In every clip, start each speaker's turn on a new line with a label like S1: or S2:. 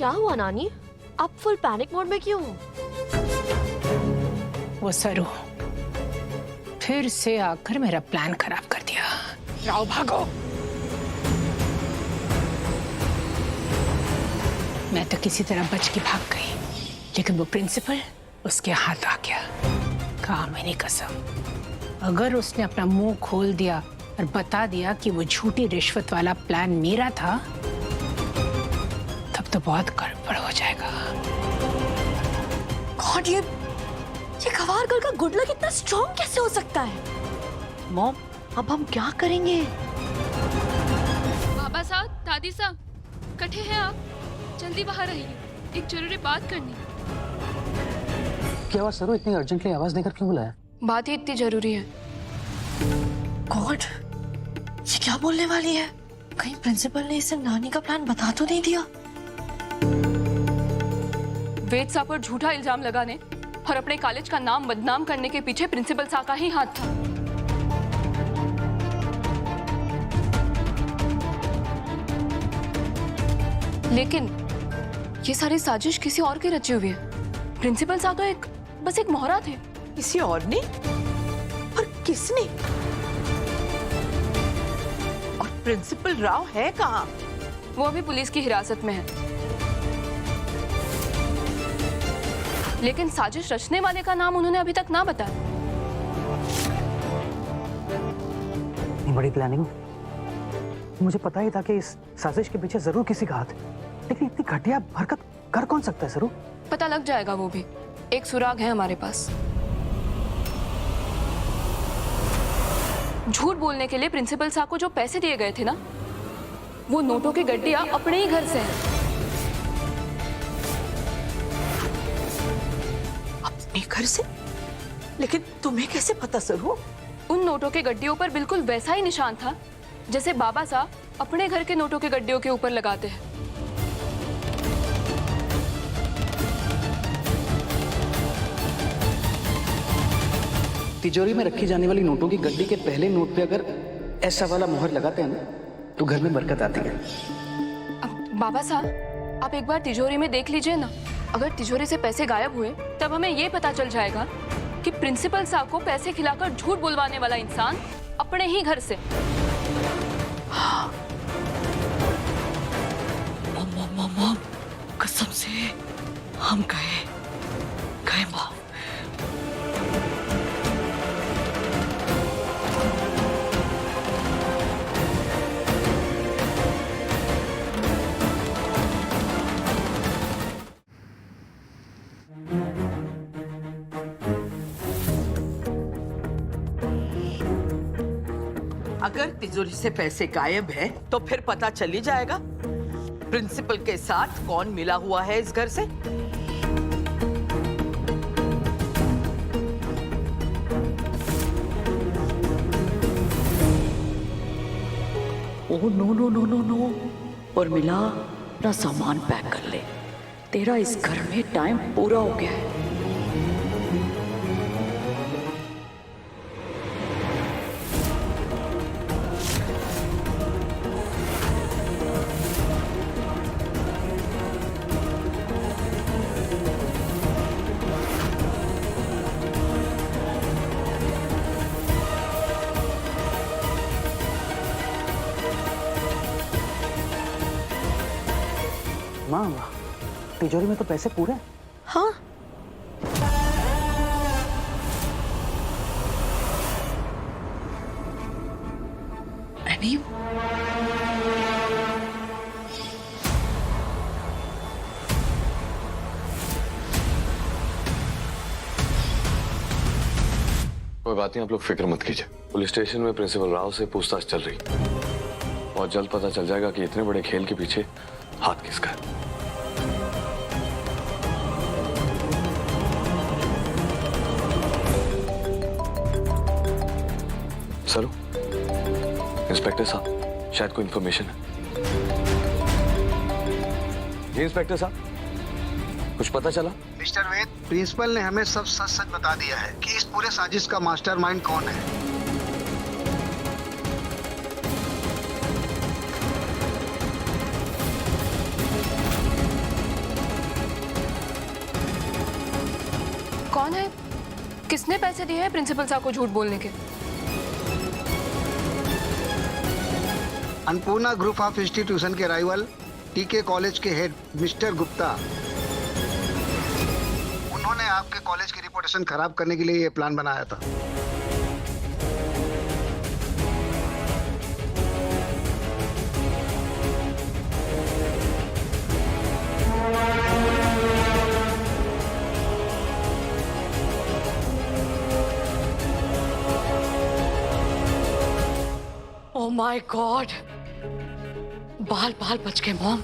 S1: क्या हुआ नानी? आप फुल पैनिक मोड में क्यों हो?
S2: वो सरू फिर से आकर मेरा प्लान खराब कर दिया। राव भागो। मैं तो किसी तरह बच के भाग गई, लेकिन वो प्रिंसिपल उसके हाथ आ गया। कहा मैंने कसम, अगर उसने अपना मुंह खोल दिया और बता दिया कि वो झूठी रिश्वत वाला प्लान मेरा था, तब तो बहुत गड़बड़ हो जाएगा।
S1: गॉड, ये गवार गर्ल का गुड लक इतना स्ट्रॉन्ग कैसे हो सकता है? मॉम, अब हम क्या करेंगे?
S3: बाबा साहब, दादी साहब, कठे हैं आप? जल्दी बाहर आइए, एक जरूरी बात करनी।
S4: क्या हुआ सरू, इतनी अर्जेंटली आवाज देकर क्यों बुलाया?
S3: बात ही इतनी जरूरी है।
S1: गॉड, ये क्या बोलने वाली है? कहीं प्रिंसिपल ने इसे नानी का प्लान बता तो नहीं दिया?
S3: वेद साहब पर झूठा इल्जाम लगाने और अपने कॉलेज का नाम बदनाम करने के पीछे प्रिंसिपल साहब का ही हाथ था। लेकिन ये सारी साजिश किसी और की रची हुई है। प्रिंसिपल साहब तो बस एक मोहरा थे।
S5: किसी और ने? और किसने? और प्रिंसिपल राव है कहाँ?
S3: वो अभी पुलिस की हिरासत में है। लेकिन साजिश रचने वाले का नाम उन्होंने अभी तक ना बताया।
S4: बड़ी प्लानिंग। मुझे पता ही था कि इस साजिश के पीछे जरूर किसी का हाथ है, लेकिन इतनी घटिया हरकत कर कौन सकता है सरू?
S3: पता लग जाएगा, वो भी एक सुराग है हमारे पास। झूठ बोलने के लिए प्रिंसिपल साहब को जो पैसे दिए गए थे ना, वो नोटों की गड्डियां अपने ही घर से हैं।
S5: अपने घर से? लेकिन तुम्हें कैसे पता सरू?
S3: उन नोटों के गड्डियों पर बिल्कुल वैसा ही निशान था जैसे बाबा साहब अपने घर के नोटों के गड्डियों के ऊपर लगाते हैं।
S4: तिजोरी में रखी जाने वाली नोटों की गड्डी के पहले नोट पे अगर ऐसा वाला मोहर लगाते हैं ना, तो घर में बरकत आती है।
S3: अब बाबा साहब, आप एक बार तिजोरी में देख लीजिए ना। अगर तिजोरी से पैसे गायब हुए तब हमें ये पता चल जाएगा कि प्रिंसिपल साहब को पैसे खिलाकर झूठ बुलवाने वाला इंसान अपने ही घर से।
S5: मम, कसम से हम गए मॉम। अगर तिजोरी से पैसे गायब है तो फिर पता चल ही जाएगा प्रिंसिपल के साथ कौन मिला हुआ है इस घर से।
S6: Oh no no no no no. और मिला, अपना सामान पैक कर ले, तेरा इस घर में टाइम पूरा हो गया है।
S4: माँ, तिजोरी में तो पैसे पूरे हैं।
S1: हाँ,
S6: अनीम,
S7: कोई बात नहीं, आप लोग फिक्र मत कीजिए। पुलिस स्टेशन में प्रिंसिपल राव से पूछताछ चल रही, बहुत जल्द पता चल जाएगा कि इतने बड़े खेल के पीछे हाथ किसका है। सर, इंस्पेक्टर साहब, शायद कोई इंफॉर्मेशन है। जी इंस्पेक्टर साहब, कुछ पता चला?
S8: मिस्टर वेद, प्रिंसिपल ने हमें सब सच सच बता दिया है कि इस पूरे साजिश का मास्टरमाइंड कौन है।
S3: कौन है? किसने पैसे दिए हैं प्रिंसिपल साहब को झूठ बोलने के?
S8: अन्नपूर्णा ग्रुप ऑफ इंस्टीट्यूशन के राइवल टीके कॉलेज के हेड मिस्टर गुप्ता, उन्होंने आपके कॉलेज की रिपुटेशन खराब करने के लिए ये प्लान बनाया था।
S6: ओह माय गॉड, बाल बाल बच गए मॉम।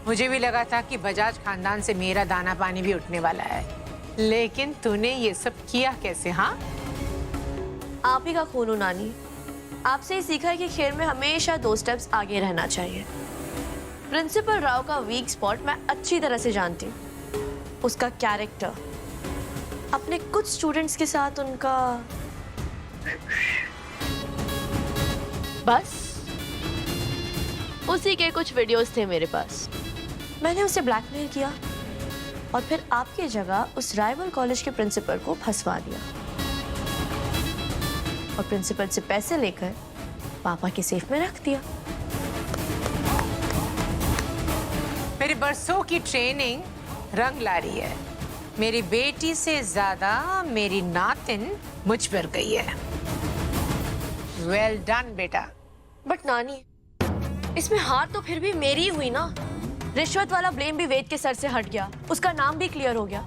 S2: मुझे भी लगा था कि बजाज खानदान से मेरा दाना पानी भी उठने वाला है, लेकिन तूने ये सब किया कैसे? हाँ,
S1: आप ही का खून हूं नानी। आपसे ही सीखा है कि खेल में हमेशा 2 स्टेप्स आगे रहना चाहिए। प्रिंसिपल राव का वीक स्पॉट मैं अच्छी तरह से जानती हूँ, उसका कैरेक्टर। अपने कुछ स्टूडेंट्स के साथ उनका बस उसी के कुछ वीडियोस थे मेरे पास। मैंने उसे ब्लैकमेल किया और फिर आपकी जगह उस राइवल कॉलेज के प्रिंसिपल को फंसवा दिया और प्रिंसिपल से पैसे लेकर पापा के सेफ में रख दिया।
S2: मेरी बरसों की ट्रेनिंग रंग ला रही है। मेरी बेटी से ज्यादा मेरी नातिन मुझ पर गई है। वेल डन बेटा।
S1: बट नानी, इसमें हार तो फिर भी मेरी ही हुई ना। रिश्वत वाला ब्लेम भी वेद के सर से हट गया, उसका नाम भी क्लियर हो गया,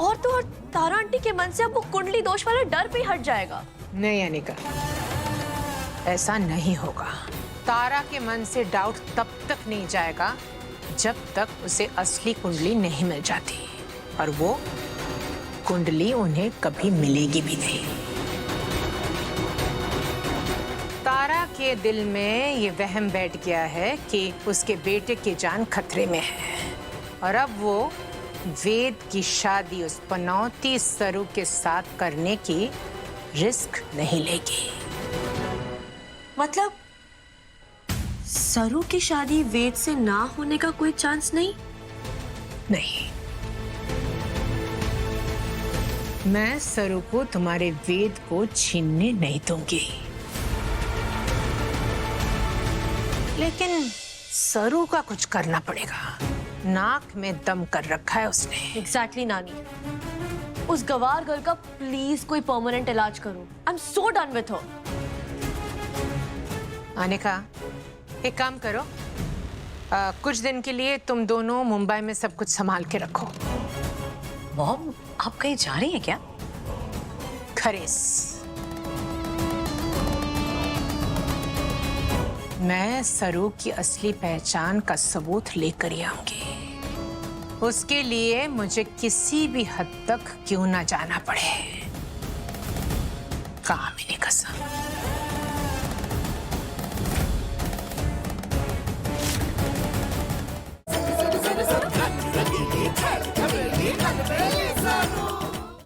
S1: और तो और तारा आंटी के मन से अब वो कुंडली दोष वाला डर भी हट जाएगा।
S2: नहीं अनिका, ऐसा नहीं होगा। तारा के मन से डाउट तब तक नहीं जाएगा जब तक उसे असली कुंडली नहीं मिल जाती, और वो कुंडली उन्हें कभी मिलेगी भी नहीं। तारा के दिल में ये वहम बैठ गया है कि उसके बेटे की जान खतरे में है, और अब वो वेद की शादी उस पनौती सरू के साथ करने की रिस्क नहीं लेगी।
S1: मतलब सरू की शादी वेद से ना होने का कोई चांस नहीं?
S2: नहीं, मैं सरू को तुम्हारे वेद को छीनने नहीं दूंगी। लेकिन सरू का कुछ करना पड़ेगा। नाक में दम कर रखा है उसने।
S1: एग्जैक्टली नानी, उस गवार गर्ल का प्लीज कोई परमानेंट इलाज करो। I am so done with her.
S2: Anika, एक काम करो, कुछ दिन के लिए तुम दोनों मुंबई में सब कुछ संभाल के रखो।
S1: मॉम, आप कहीं जा रही हैं क्या?
S2: खरेस, मैं सरू की असली पहचान का सबूत लेकर ही आऊंगी। उसके लिए मुझे किसी भी हद तक क्यों ना जाना पड़े। कामिनी कसम।